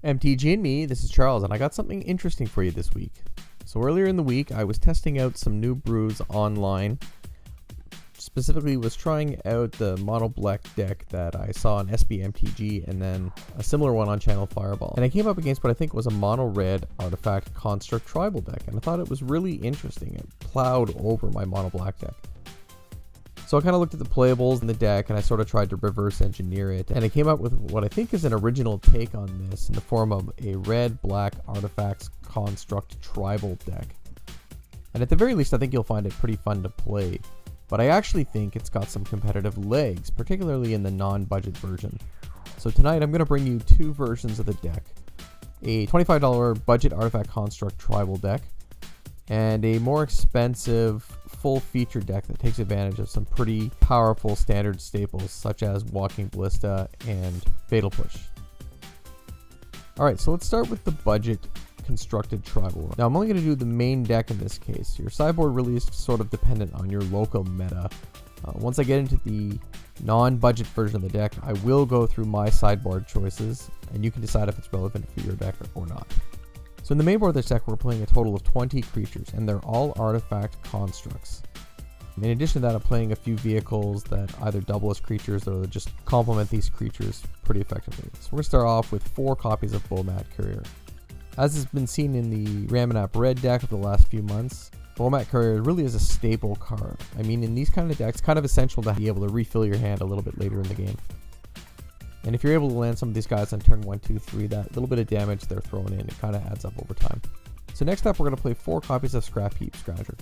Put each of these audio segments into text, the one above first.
MTG and me, this is Charles, and I got something interesting for you this week. So earlier in the week, I was testing out some new brews online. Specifically, was trying out the mono black deck that I saw on SBMTG, and then a similar one on Channel Fireball. And I came up against what I think was a mono red artifact construct tribal deck, and I thought it was really interesting. It plowed over my mono black deck. So I kind of looked at the playables in the deck, and I sort of tried to reverse engineer it, and I came up with what I think is an original take on this in the form of a red-black artifacts construct tribal deck. And at the very least, I think you'll find it pretty fun to play. But I actually think it's got some competitive legs, particularly in the non-budget version. So tonight I'm going to bring you two versions of the deck. A $25 budget artifact construct tribal deck, and a more expensive full feature deck that takes advantage of some pretty powerful standard staples such as Walking Ballista and Fatal Push. Alright, so let's start with the budget constructed tribal. Now I'm only going to do the main deck in this case. Your sideboard really is sort of dependent on your local meta. Once I get into the non-budget version of the deck, I will go through my sideboard choices, and you can decide if it's relevant for your deck or not. So in the main board of this deck, we're playing a total of 20 creatures, and they're all artifact constructs. In addition to that, I'm playing a few vehicles that either double as creatures or just complement these creatures pretty effectively. So we're going to start off with 4 copies of Bomat Courier. As has been seen in the Ramanap Red deck over the last few months, Bomat Courier really is a staple card. I mean, in these kind of decks, it's kind of essential to be able to refill your hand a little bit later in the game. And if you're able to land some of these guys on turn 1, 2, 3, that little bit of damage they're throwing in, it kind of adds up over time. So next up, we're going to play 4 copies of Scrap Heap Scrounger.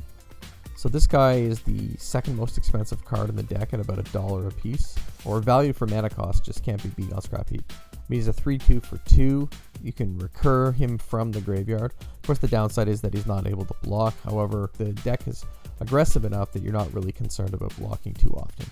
So this guy is the second most expensive card in the deck at about $1 a piece, or value for mana cost just can't be beat on Scrap Heap. He's a 3/2 for 2. You can recur him from the graveyard. Of course, the downside is that he's not able to block. However, the deck is aggressive enough that you're not really concerned about blocking too often.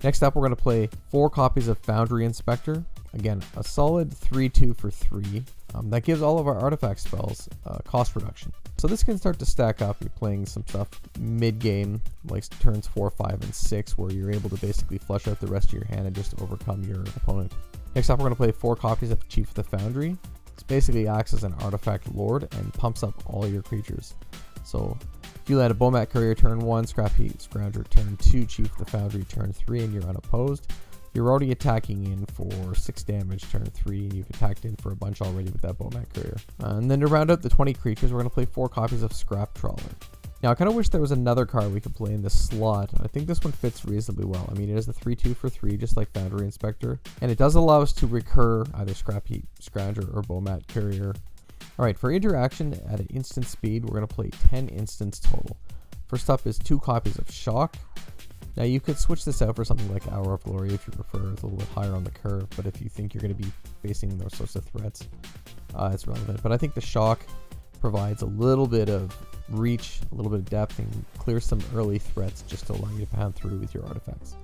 Next up, we're going to play 4 copies of Foundry Inspector. Again, a solid 3/2 for 3. That gives all of our artifact spells cost reduction. So this can start to stack up. You're playing some stuff mid-game, like turns 4, 5, and 6, where you're able to basically flush out the rest of your hand and just overcome your opponent. Next up, we're going to play 4 copies of Chief of the Foundry. This basically acts as an artifact lord and pumps up all your creatures. So if you land a Bomat Courier turn 1, Scrap Heap Scrounger turn 2, Chief of the Foundry turn 3, and you're unopposed, you're already attacking in for 6 damage turn 3, and you've attacked in for a bunch already with that Bomat Courier. And then to round out the 20 creatures, we're going to play 4 copies of Scrap Trawler. Now, I kind of wish there was another card we could play in this slot. I think this one fits reasonably well. I mean, it is the 3/2 for 3, just like Foundry Inspector, and it does allow us to recur either Scrap Heap Scrounger or Bomat Courier. Alright, for interaction at an instant speed, we're going to play 10 instants total. First up is 2 copies of Shock. Now, you could switch this out for something like Hour of Glory if you prefer. It's a little bit higher on the curve, but if you think you're going to be facing those sorts of threats, it's relevant. But I think the Shock provides a little bit of reach, a little bit of depth, and clear some early threats just to allow you to pound through with your artifacts.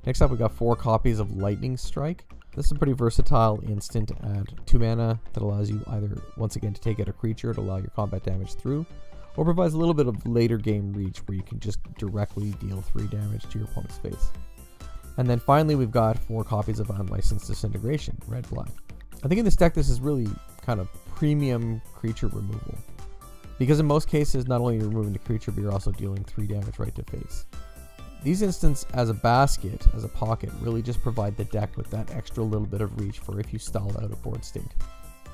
Next up, we got 4 copies of Lightning Strike. This is a pretty versatile instant at 2 mana that allows you either, once again, to take out a creature to allow your combat damage through, or provides a little bit of later game reach where you can just directly deal 3 damage to your opponent's face. And then finally, we've got 4 copies of Unlicensed Disintegration, red-black. I think in this deck, this is really kind of premium creature removal, because in most cases, not only are you removing the creature, but you're also dealing 3 damage right to face. These instants as a basket, as a pocket, really just provide the deck with that extra little bit of reach for if you stall out a board state.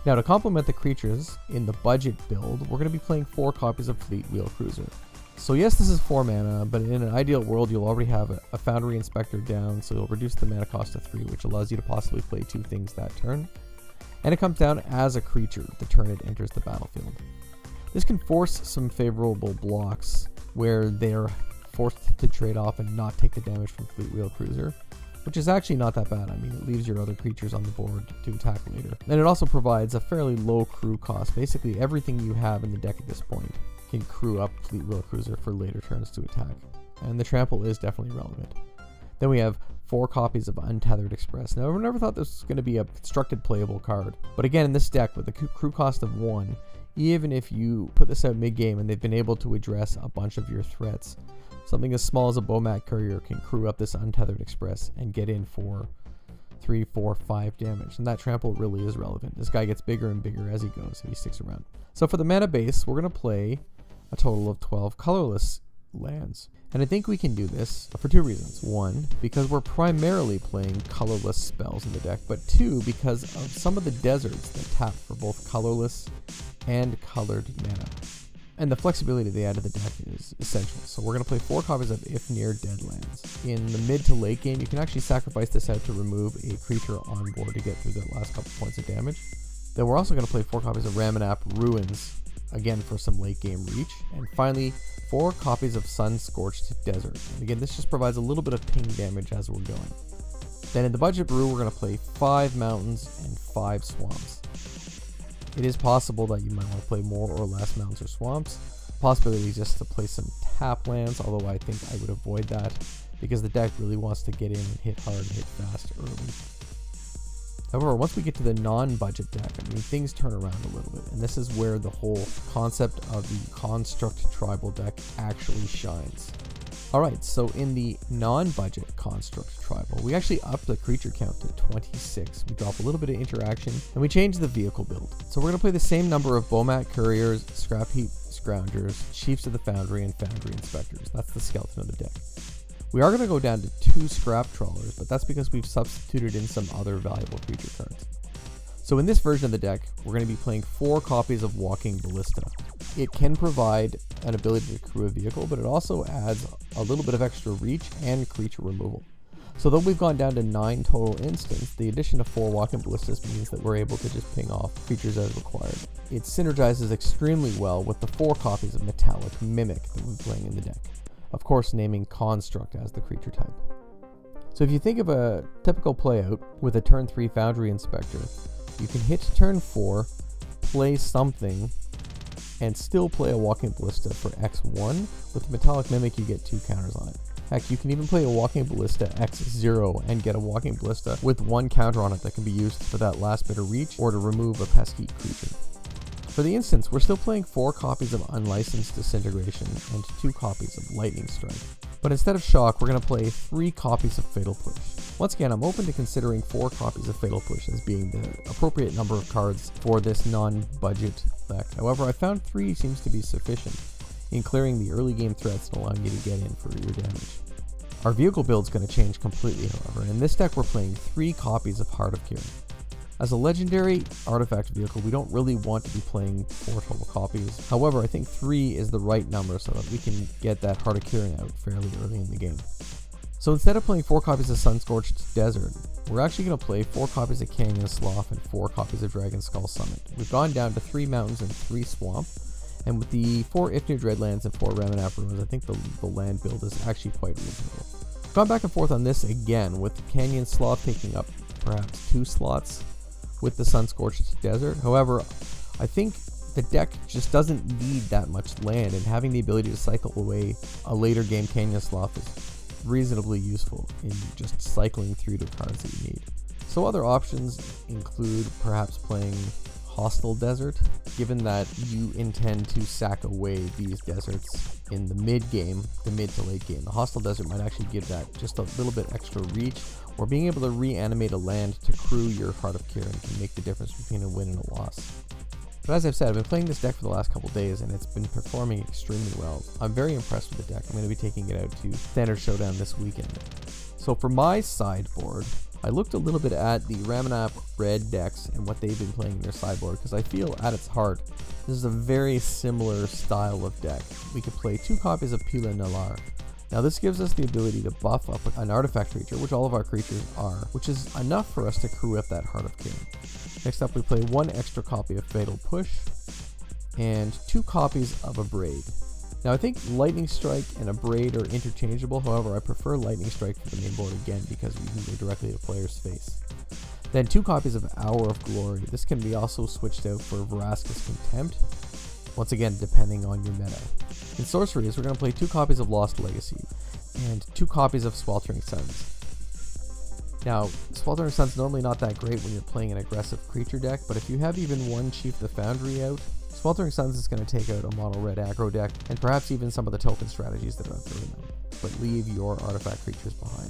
Now, to complement the creatures in the budget build, we're going to be playing 4 copies of Fleet Wheel Cruiser. So yes, this is 4 mana, but in an ideal world, you'll already have a Foundry Inspector down, so you'll reduce the mana cost to 3, which allows you to possibly play 2 things that turn. And it comes down as a creature the turn it enters the battlefield. This can force some favorable blocks where they're forced to trade off and not take the damage from Fleet Wheel Cruiser, which is actually not that bad. I mean, it leaves your other creatures on the board to attack later. And it also provides a fairly low crew cost. Basically, everything you have in the deck at this point can crew up Fleet Wheel Cruiser for later turns to attack. And the trample is definitely relevant. Then we have 4 copies of Untethered Express. Now, I never thought this was going to be a constructed playable card, but again, in this deck, with a crew cost of 1, even if you put this out mid-game and they've been able to address a bunch of your threats, Something as small as a Bomat Courier can crew up this Untethered Express and get in for 3, 4, 5 damage, and that trample really is relevant. This guy gets bigger and bigger as he goes if he sticks around. So for the mana base, we're going to play a total of 12 colorless lands. And I think we can do this for 2 reasons. 1, because we're primarily playing colorless spells in the deck, but 2, because of some of the deserts that tap for both colorless and colored mana. And the flexibility they add to the deck is essential. So we're going to play 4 copies of If Near Dead lands. In the mid to late game, you can actually sacrifice this out to remove a creature on board to get through the last couple points of damage. Then we're also going to play 4 copies of Ramanap Ruins, again for some late game reach. And finally, 4 copies of Sun Scorched Desert. And again, this just provides a little bit of ping damage as we're going. Then in the budget brew, we're going to play 5 mountains and 5 swamps. It is possible that you might want to play more or less mountains or swamps. Possibility is just to play some tap lands, although I think I would avoid that because the deck really wants to get in and hit hard and hit fast early. However, once we get to the non-budget deck, I mean, things turn around a little bit, and this is where the whole concept of the Construct Tribal deck actually shines. Alright, so in the non-budget Construct Tribal, we actually up the creature count to 26. We drop a little bit of interaction, and we change the vehicle build. So we're going to play the same number of Bomat Couriers, Scrap Heap Scroungers, Chiefs of the Foundry, and Foundry Inspectors. That's the skeleton of the deck. We are going to go down to 2 Scrap Trawlers, but that's because we've substituted in some other valuable creature cards. So in this version of the deck, we're going to be playing 4 copies of Walking Ballista. It can provide an ability to crew a vehicle, but it also adds a little bit of extra reach and creature removal. So though we've gone down to 9 total instants, the addition of 4 Walking Ballistas means that we're able to just ping off creatures as required. It synergizes extremely well with the 4 copies of Metallic Mimic that we're playing in the deck. Of course, naming Construct as the creature type. So if you think of a typical playout with a turn 3 Foundry Inspector, you can hit turn 4, play something, and still play a Walking Ballista for X1. With Metallic Mimic, you get 2 counters on it. Heck, you can even play a Walking Ballista X0 and get a Walking Ballista with 1 counter on it that can be used for that last bit of reach or to remove a pesky creature. For the instance, we're still playing 4 copies of Unlicensed Disintegration and 2 copies of Lightning Strike. But instead of Shock, we're going to play 3 copies of Fatal Push. Once again, I'm open to considering 4 copies of Fatal Push as being the appropriate number of cards for this non-budget deck. However, I found 3 seems to be sufficient in clearing the early game threats and allowing you to get in for your damage. Our vehicle build is going to change completely, however, and in this deck we're playing 3 copies of Heart of Kieran. As a legendary artifact vehicle, we don't really want to be playing 4 total copies. However, I think 3 is the right number so that we can get that Heart of Kieran out fairly early in the game. So instead of playing 4 copies of Sunscorched Desert, we're actually going to play 4 copies of Canyon Slough and 4 copies of Dragon Skull Summit. We've gone down to 3 mountains and 3 swamp, and with the 4 Ifnir Dreadlands and 4 Ramanap Ruins, I think the land build is actually quite reasonable. I've gone back and forth on this again, with Canyon Slough taking up perhaps 2 slots with the Sunscorched Desert. However, I think the deck just doesn't need that much land, and having the ability to cycle away a later game Canyon Slough is reasonably useful in just cycling through the cards that you need. So other options include perhaps playing Hostile Desert, given that you intend to sack away these deserts in the mid game, the mid to late game. The Hostile Desert might actually give that just a little bit extra reach, or being able to reanimate a land to crew your Heart of Kieran can make the difference between a win and a loss. But as I've said, I've been playing this deck for the last couple days and it's been performing extremely well. I'm very impressed with the deck. I'm going to be taking it out to Standard Showdown this weekend. So for my sideboard, I looked a little bit at the Ramanap Red decks and what they've been playing in their sideboard, because I feel at its heart this is a very similar style of deck. We could play 2 copies of Pila Nalar. Now this gives us the ability to buff up an artifact creature, which all of our creatures are, which is enough for us to crew up that Heart of Kieran. Next up we play 1 extra copy of Fatal Push and 2 copies of Abrade. Now I think Lightning Strike and Abrade are interchangeable, however I prefer Lightning Strike for the main board again because we can go directly to player's face. Then 2 copies of Hour of Glory. This can be also switched out for Vraska's Contempt, once again depending on your meta. In sorceries, we're going to play 2 copies of Lost Legacy and 2 copies of Sweltering Suns. Now, Sweltering Sun's normally not that great when you're playing an aggressive creature deck, but if you have even 1 Chief of the Foundry out, Sweltering Suns is going to take out a mono red aggro deck, and perhaps even some of the token strategies that are out there right now. but leave your artifact creatures behind.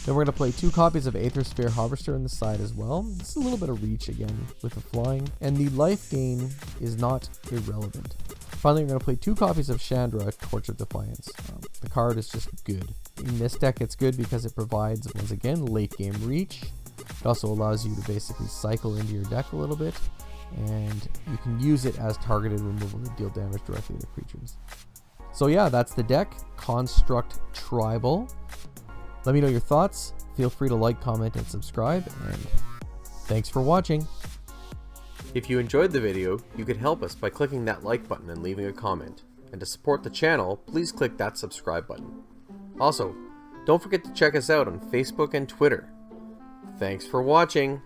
Then we're going to play 2 copies of Aethersphere Harvester on the side as well. This is a little bit of reach again with the flying, and the life gain is not irrelevant. Finally, we're going to play 2 copies of Chandra, Torch of Defiance. The card is just good. In this deck, it's good because it provides, once again, late game reach. It also allows you to basically cycle into your deck a little bit, and you can use it as targeted removal to deal damage directly to creatures. So yeah, that's the deck, Construct Tribal. Let me know your thoughts. Feel free to like, comment, and subscribe, and thanks for watching. If you enjoyed the video, you could help us by clicking that like button and leaving a comment. And to support the channel, please click that subscribe button. Also, don't forget to check us out on Facebook and Twitter. Thanks for watching!